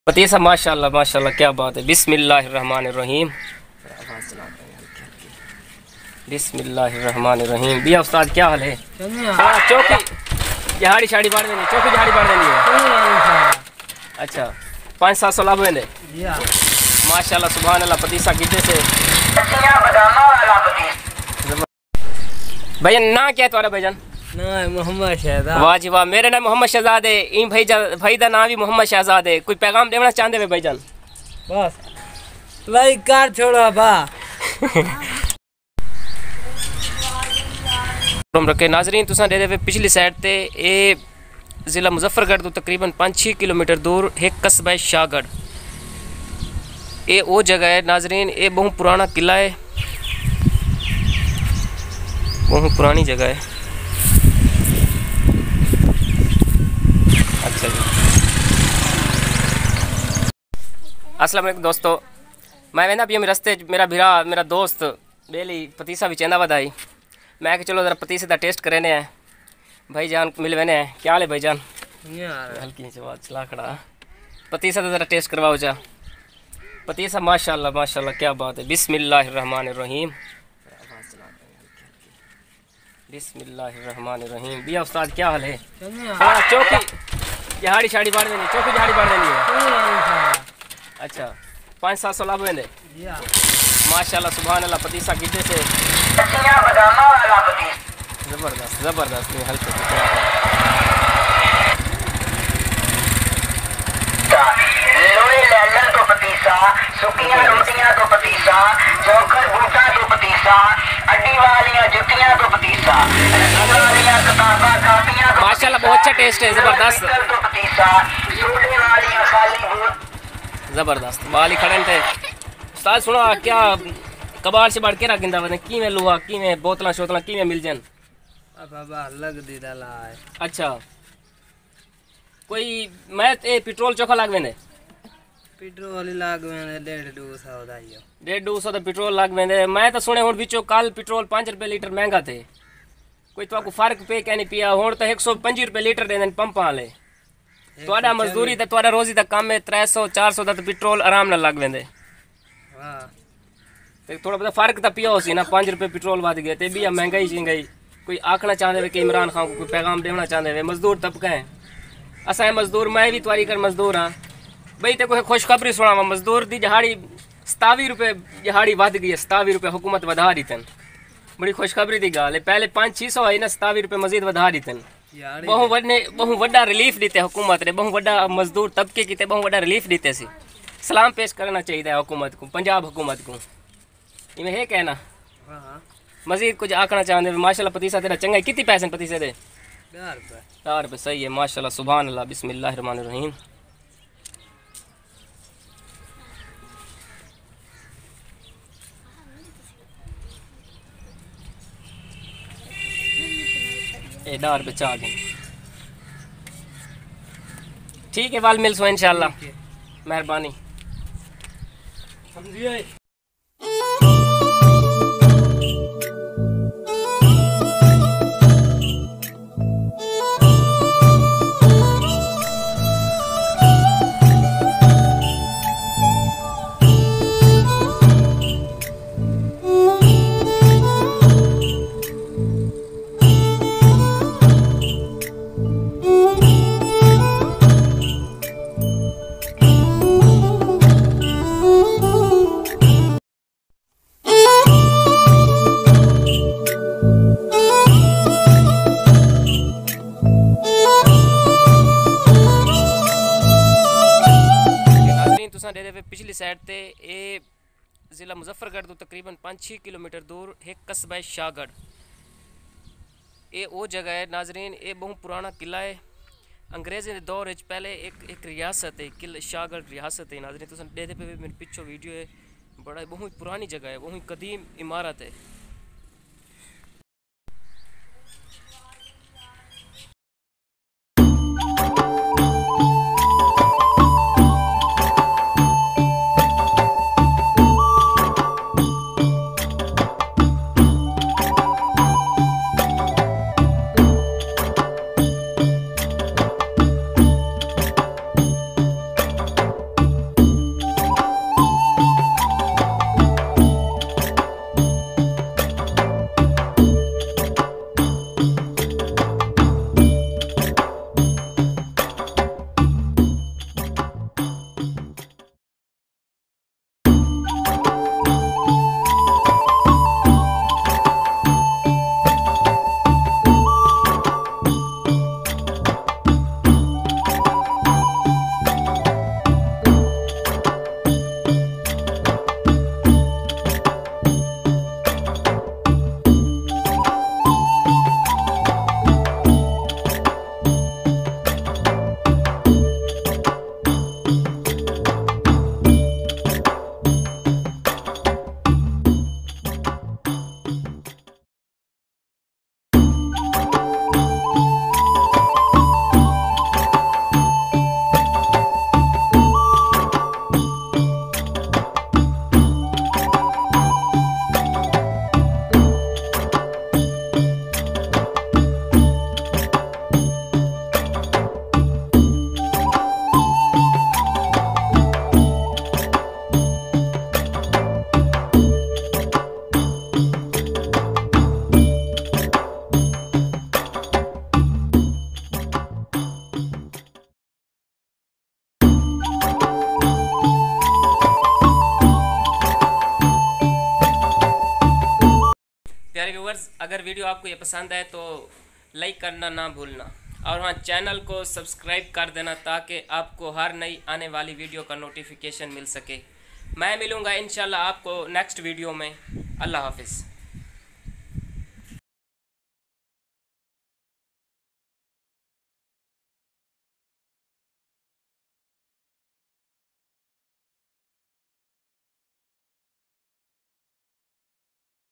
पतीसा माशाल्लाह माशाल्लाह, क्या बात है। बिस्मिल्लाहिर्रहमानिर्रहीम, बिस्मिल्लाहिर्रहमानिर्रहीम। भैया उस्ताद क्या हाल है? हाँ, चौकी झाड़ी शाड़ी बाढ़ देनी, चौकी झाड़ी बाढ़ देनी है। अच्छा, 500-700 लाभ देंगे माशाल्लाह, सुभान अल्लाह। पतीसा गिद्दे से भैया ना क्या है तुम्हारा भाईजान? मोहम्मद शहजाद। वाह जी वाह, मेरा नाम मोहम्मद शहजाद है। इन भाई दा नाम भी मोहम्मद शहजाद है। कोई पैगाम देना चाहते हो भाईजान? बस लाइक कर छोड़ो बा रखे नाजरीन, तुसा दे दे पिछली साइड ते ए जिला मुजफ्फरगढ़ तो तकरीबन 5-6 किलोमीटर दूर एक कस्बा शाहगढ़। ये वो जगह है नाजरीन, ये बहुत पुराना किला है, बहुत पुरानी जगह है। अच्छा जी, अस्सलाम वालेकुम दोस्तों। मैं वेंदा पिया मेरे रस्ते मेरा भिरा मेरा दोस्त बेली पतीसा भी चेंदा वधाई। मैं कि चलो ज़रा पतीसे का टेस्ट करेने हैं। भाईजान मिल वेने हैं, क्या हाल है भाईजान? हल्की से बात चला खड़ा। पतीसा का ज़रा टेस्ट करवाओ जा। पतीसा माशाल्लाह माशाल्लाह, क्या बात है। बिस्मिल्लाहिर्रहमानिर्रहीम, बिस्मिल्लाहिर्रहमानिर्रहीम। भैया उस्ताद क्या हाल है? हाँ, चौकी झाड़ी शाड़ी बाढ़ देनी, चौकी झाड़ी बाढ़ देनी है। अच्छा, 500-700 लाभ देंगे माशाल्लाह, सुभान अल्लाह। पतीसा गिद्दे से जबरदस्त जबरदस्त। हल्के से तो पतीसा, सुखियां रोटियां तो पतीसा, चौखर बूटा तो पतीसा, अड्डी वालियां जुतियां तो पतीसा, किताबां कापियां तो माशाल्लाह, बहुत अच्छा टेस्ट है, जबरदस्त तो पतीसा, सोडे वालियां खाली जबरदस्त। बाल ही खड़े थे उस्ताद। सुनो क्या कबाड़ से बढ़ के रख गिंदा कि में लोहा कि में बोतल शोतल कि में मिल जान? लग दी डाला है। अच्छा, कोई मैं पेट्रोल चोखा लाग वेंदे? पेट्रोल लाग वेंदे 150 दा ही 150 तो पेट्रोल लाग वेंदे। मैं तो सुने हुण विचों कल पेट्रोल 5 रुपए लीटर महंगा थे। कोई तो फर्क पे क्या नहीं पिया। हुण तो 125 रुपए लीटर देंदे पंपां वाले। तुहाडा मजदूरी ते तुहाडा रोजी दा काम है 300-400 दा तो पेट्रोल आराम नाल लग वेंदे। हां, ते थोड़ा बहुत फर्क तो पिया हो सी ना। 5 रुपए पेट्रोल वध गए ते भी महंगाई शिंगाई। कोई आखना चाहते वे कि इमरान खान को कोई पैगाम देना चाहते वे? मजदूर तबका है असा मजदूर, मैं भी तुआरी कर मजदूर हाँ बई। ते कोई खुशखबरी सुनावा, मजदूर दी दिहाड़ी 27 रुपए दिहाड़ी वध गई है। 27 रुपए हुकूमत वधा दी तन, बड़ी खुशखबरी दी गाल है। पहले 500-600 आई ना, 27 रुपए मजीद वधा दी तन। बहु वड्डा रिलीफ दीते हुकूमत ने, बहु वड्डा मजदूर तबके की बहु वड्डा रिलीफ दीते सी। सलाम पेश करना चाहिए हुकूमत को, पंजाब हुकूमत को। इवें है कहना मजीद कुछ आखना चाहते? माशाल्लाह पतीसा तेरा चंगा है। कितने पैसे पतीसे दे? 4 रुपये। सही है माशाल्लाह, सुभान अल्लाह। बिस्मिल्लाहिर्रहमानिर्रहीम। ए 10 रुपये चाह गए। ठीक है, वाल मिल सो इंशाल्लाह, मेहरबानी। पिछली साइड ते ए जिला मुजफ्फरगढ़ तो तकरीबन 5-6 किलोमीटर दूर एक कस्बा शाहगढ़। ये वो जगह है नाजरीन, ये बहुत पुराना किला है। अंग्रेज़ों के दौर पहले एक रियासत है, किला शाहगढ़ रियासत है नाजरीन। तुम दे पे मेरे पिछो वीडियो है, बड़ा बहुत पुरानी जगह है, बहुत कदीम इमारत है। प्यारे व्यूवर्स, अगर वीडियो आपको ये पसंद है तो लाइक करना ना भूलना, और हाँ चैनल को सब्सक्राइब कर देना ताकि आपको हर नई आने वाली वीडियो का नोटिफिकेशन मिल सके। मैं मिलूँगा इंशाल्लाह आपको नेक्स्ट वीडियो में। अल्लाह हाफिज़।